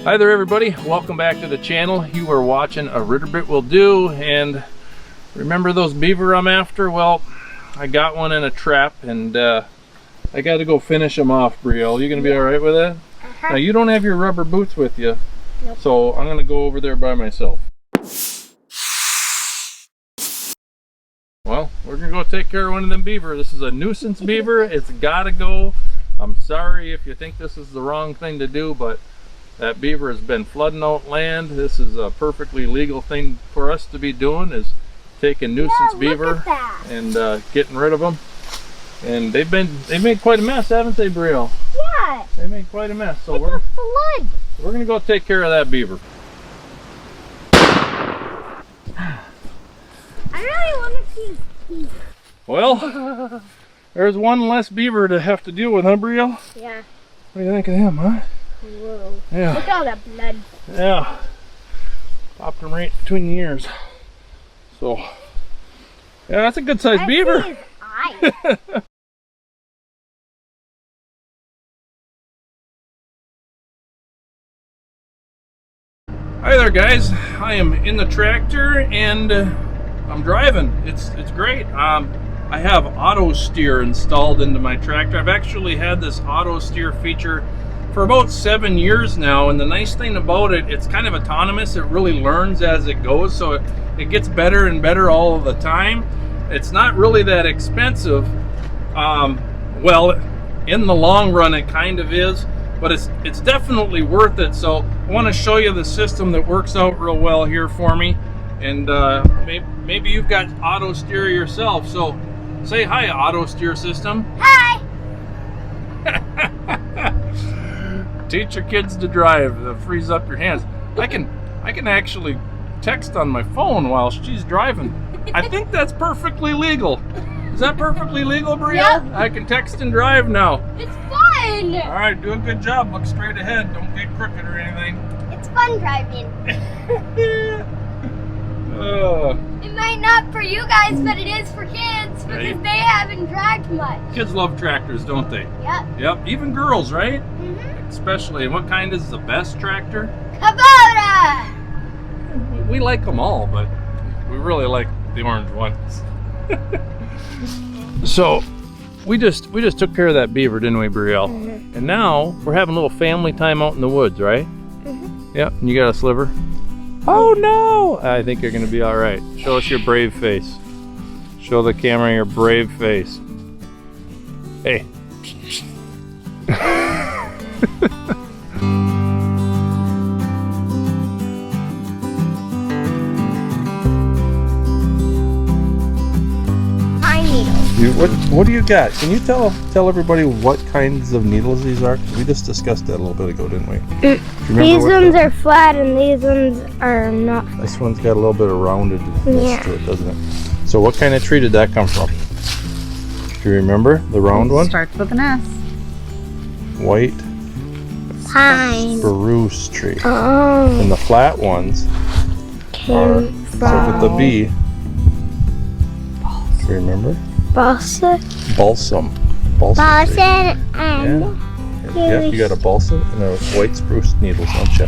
Hi there everybody, welcome back to the channel. You are watching A Ritter Bit Will Do, and remember those beaver I'm after? Well, I got one in a trap and I got to go finish them off, Brielle. You gonna be alright with that? Now you don't have your rubber boots with you, nope. So I'm gonna go over there by myself. Well, we're gonna go take care of one of them beaver. This is a nuisance beaver. It's gotta go. I'm sorry if you think this is the wrong thing to do, but that beaver has been flooding out land. This is a perfectly legal thing for us to be doing, is taking nuisance beaver and getting rid of them. And they made quite a mess, haven't they, Brielle? Yeah. They made quite a mess. So it's a flood. We're gonna go take care of that beaver. I really want to see these. Well, there's one less beaver to have to deal with, huh, Brielle? Yeah. What do you think of him, huh? Whoa. Yeah. Look at all that blood. Yeah. Popped him right between the ears. So, yeah, that's a good sized beaver. See his eyes. Hi there, guys. I am in the tractor and I'm driving. It's great. I have Autosteer installed into my tractor. I've actually had this Autosteer feature for about 7 years now, and the nice thing about it, it's kind of autonomous. It really learns as it goes, so it gets better and better all of the time. It's not really that expensive. Well, in the long run it kind of is, but it's definitely worth it. So I want to show you the system that works out real well here for me, and maybe you've got Autosteer yourself. So say hi, Autosteer system. Hi. Teach your kids to drive. Frees up your hands. I can actually text on my phone while she's driving. I think that's perfectly legal. Is that perfectly legal, Brielle? Yep. I can text and drive now. It's fun. All right, do a good job. Look straight ahead. Don't get crooked or anything. It's fun driving. It might not for you guys, but it is for kids because they haven't dragged much. Kids love tractors, don't they? Yep. Yep. Even girls, right? Mm-hmm. Especially. What kind is the best tractor? Kubota. We like them all, but we really like the orange ones. So we just took care of that beaver, didn't we, Brielle? Mm-hmm. And now we're having a little family time out in the woods, right? Mm-hmm. Yep. And you got a sliver? Oh no! I think you're gonna be all right. Show us your brave face. Show the camera your brave face. Hey. What do you got? Can you tell everybody what kinds of needles these are? We just discussed that a little bit ago, didn't we? These ones are flat and these ones are not flat. This one's got a little bit of roundedness to it, doesn't it? So what kind of tree did that come from? Do you remember the round one? Starts with an S. White Pine. spruce tree. Oh. And the flat ones are, start with the B. Do you remember? Balsa. Balsam. Balsa and Yeah, you got a balsam and a white spruce needles, don't you?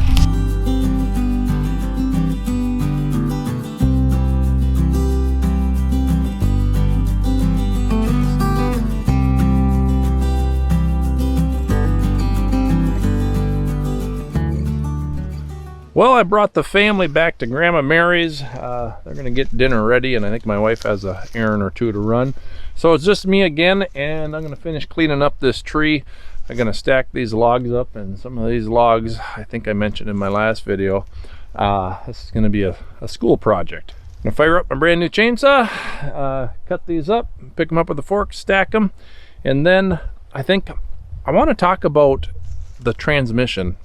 Well, I brought the family back to Grandma Mary's. They're gonna get dinner ready, and I think my wife has an errand or two to run. So it's just me again, and I'm gonna finish cleaning up this tree. I'm gonna stack these logs up, and some of these logs, I think I mentioned in my last video, this is gonna be a school project. I'm gonna fire up my brand new chainsaw, cut these up, pick them up with a fork, stack them, and then I think I wanna talk about the transmission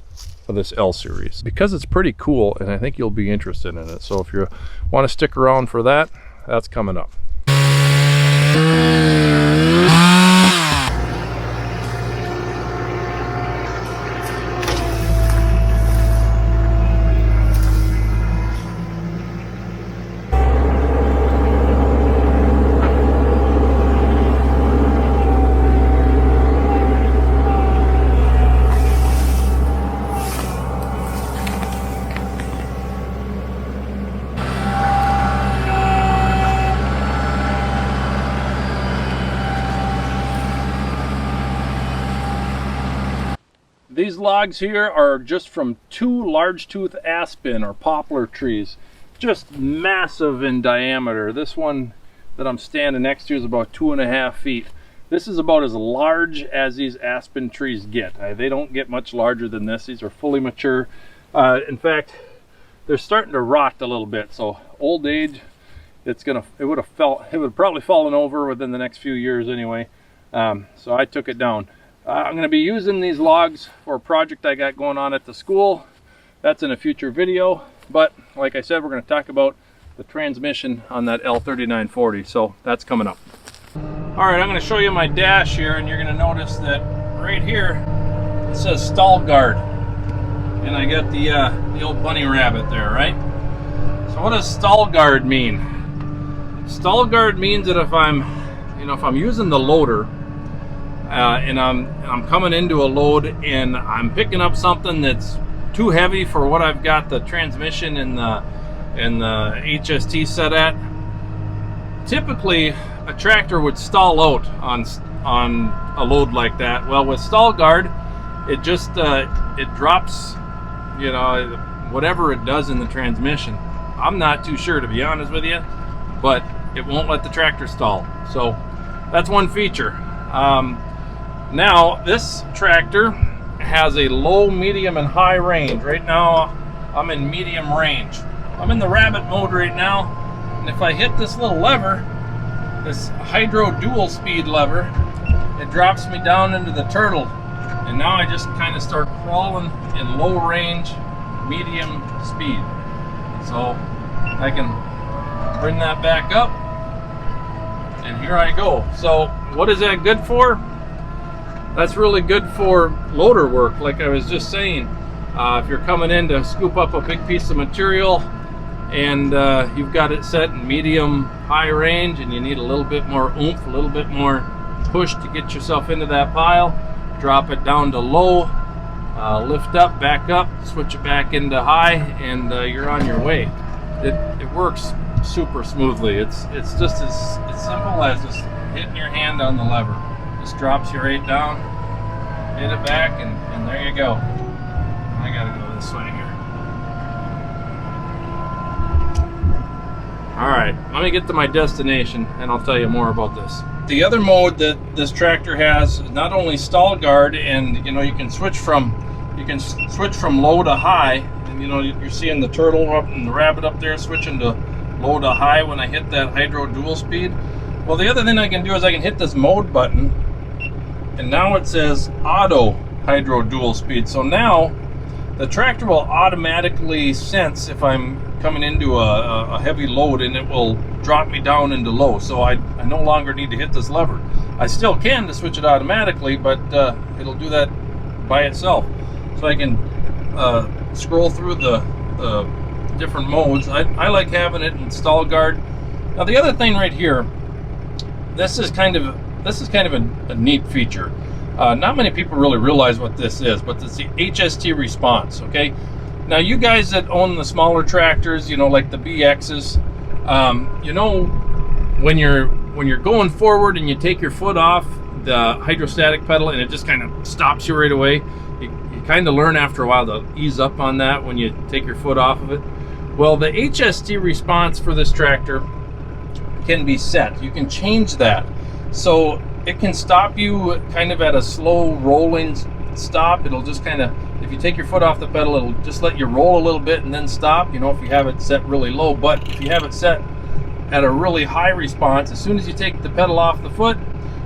of this L series because it's pretty cool, and I think you'll be interested in it. So if you want to stick around for that, that's coming up. These logs here are just from 2 large tooth aspen or poplar trees, just massive in diameter. This one that I'm standing next to is about 2.5 feet. This is about as large as these aspen trees get. They don't get much larger than this. These are fully mature. In fact, they're starting to rot a little bit. So old age, it would have probably fallen over within the next few years anyway. So I took it down. I'm going to be using these logs for a project I got going on at the school. That's in a future video. But like I said, we're going to talk about the transmission on that L3940. So that's coming up. All right, I'm going to show you my dash here, and you're going to notice that right here it says stall guard, and I got the old bunny rabbit there, right? So what does stall guard mean? Stall guard means that if I'm using the loader and I'm coming into a load and I'm picking up something that's too heavy for what I've got the transmission and the HST set at, typically a tractor would stall out on a load like that. Well, with stall guard, it just it drops, you know, whatever it does in the transmission. I'm not too sure, to be honest with you, but it won't let the tractor stall. So that's one feature. Now this tractor has a low, medium, and high range. Right now I'm in medium range. I'm in the rabbit mode right now, and if I hit this little lever, this hydro dual speed lever, it drops me down into the turtle, and now I just kind of start crawling in low range, medium speed. So I can bring that back up, and here I go. So what is that good for? That's really good for loader work, like I was just saying. If you're coming in to scoop up a big piece of material and you've got it set in medium high range and you need a little bit more oomph, a little bit more push to get yourself into that pile, drop it down to low, lift up, back up, switch it back into high, and you're on your way. It works super smoothly. It's just as simple as just hitting your hand on the lever. Just drops you right down, hit it back, and there you go. I gotta go this way here. Alright, let me get to my destination and I'll tell you more about this. The other mode that this tractor has is not only stall guard, and you know, you can switch from low to high, and you know, you're seeing the turtle up and the rabbit up there switching to low to high when I hit that hydro dual speed. Well, the other thing I can do is I can hit this mode button, and now it says auto hydro dual speed. So now the tractor will automatically sense if I'm coming into a heavy load, and it will drop me down into low. So I no longer need to hit this lever. I still can to switch it automatically, but it'll do that by itself. So I can scroll through the different modes. I like having it in stall guard. Now the other thing right here, this is kind of a neat feature. Not many people really realize what this is, but it's the HST response. Okay, now you guys that own the smaller tractors, you know, like the BXs, you know, when you're going forward and you take your foot off the hydrostatic pedal and it just kind of stops you right away, you kind of learn after a while to ease up on that when you take your foot off of it. Well, the HST response for this tractor can be set. You can change that. So it can stop you kind of at a slow rolling stop. It'll just kind of, if you take your foot off the pedal, it'll just let you roll a little bit and then stop, you know, if you have it set really low. But if you have it set at a really high response, as soon as you take the pedal off the foot,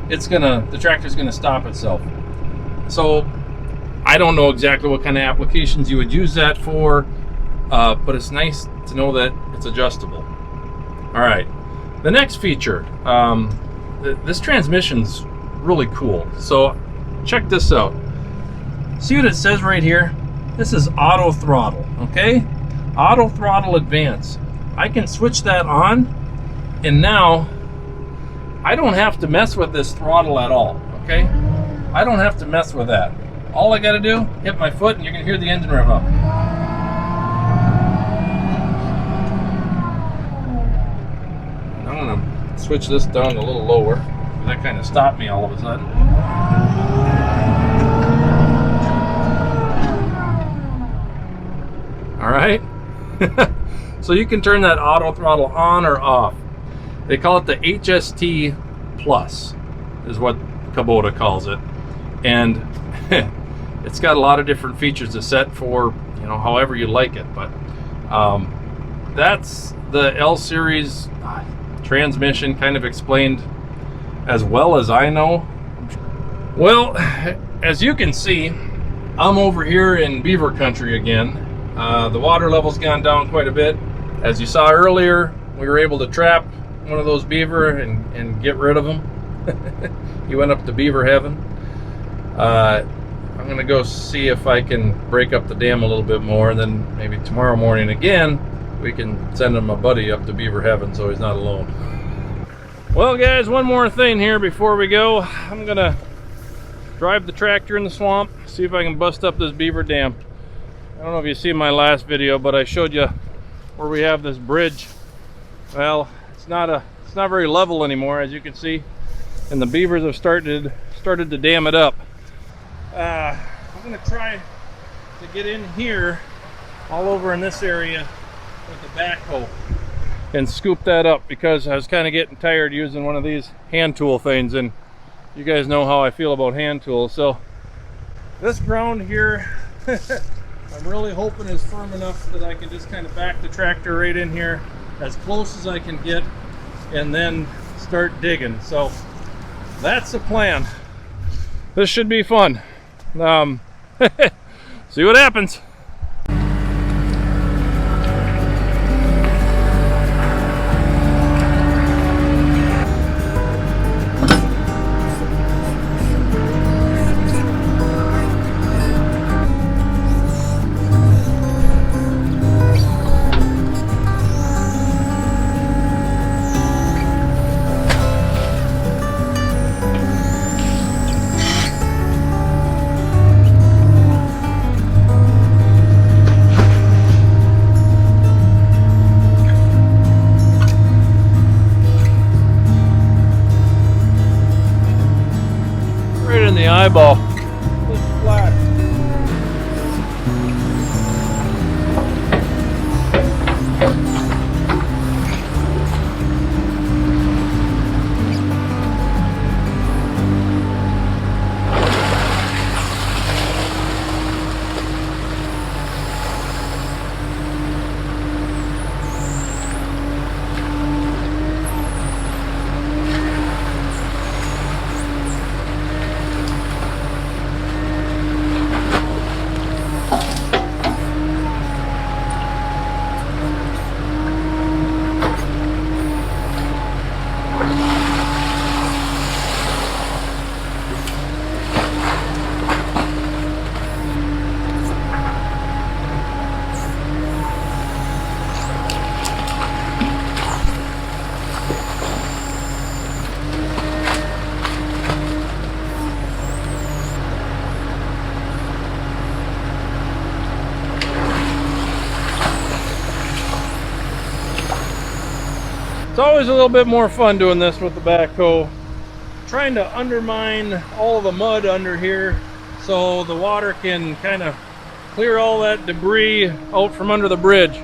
the tractor's gonna stop itself. So I don't know exactly what kind of applications you would use that for, but it's nice to know that it's adjustable. All right, the next feature, this transmission's really cool. So check this out. See what it says right here? This is auto throttle, okay? Auto throttle advance. I can switch that on, and now I don't have to mess with this throttle at all, okay? I don't have to mess with that. All I gotta do, hit my foot, and you're gonna hear the engine rev up. I'm gonna switch this down a little lower. That kind of stopped me all of a sudden. right? So you can turn that auto throttle on or off. They call it the HST Plus, is what Kubota calls it. And it's got a lot of different features to set for, you know, however you like it. But that's the L series transmission, kind of explained as well as I know. Well, as you can see, I'm over here in beaver country again. The water level's gone down quite a bit. As you saw earlier, we were able to trap one of those beaver and get rid of him. He went up to beaver heaven. I'm gonna go see if I can break up the dam a little bit more, and then maybe tomorrow morning again we can send him a buddy up to beaver heaven so he's not alone. Well guys, one more thing here before we go. I'm gonna drive the tractor in the swamp, see if I can bust up this beaver dam. I don't know if you see my last video, but I showed you where we have this bridge. Well, it's not very level anymore, as you can see, and the beavers have started to dam it up. I'm gonna try to get in here all over in this area with the backhoe and scoop that up, because I was kind of getting tired using one of these hand tool things, and you guys know how I feel about hand tools. So this ground here I'm really hoping is firm enough that I can just kind of back the tractor right in here as close as I can get and then start digging. So that's the plan. This should be fun. See what happens. Eyeball. It's flat. It's always a little bit more fun doing this with the backhoe, trying to undermine all the mud under here so the water can kind of clear all that debris out from under the bridge.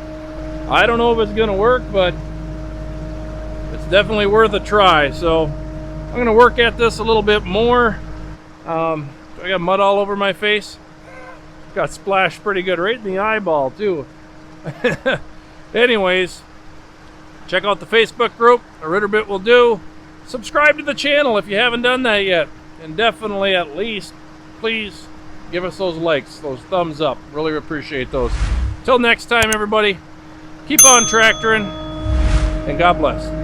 I don't know if it's gonna work, but it's definitely worth a try. So I'm gonna work at this a little bit more. I got mud all over my face. Got splashed pretty good right in the eyeball too. Anyways, check out the Facebook group, a Ritter bit will do. Subscribe to the channel if you haven't done that yet. And definitely, at least, please give us those likes, those thumbs up. Really appreciate those. Till next time, everybody, keep on tractoring, and God bless.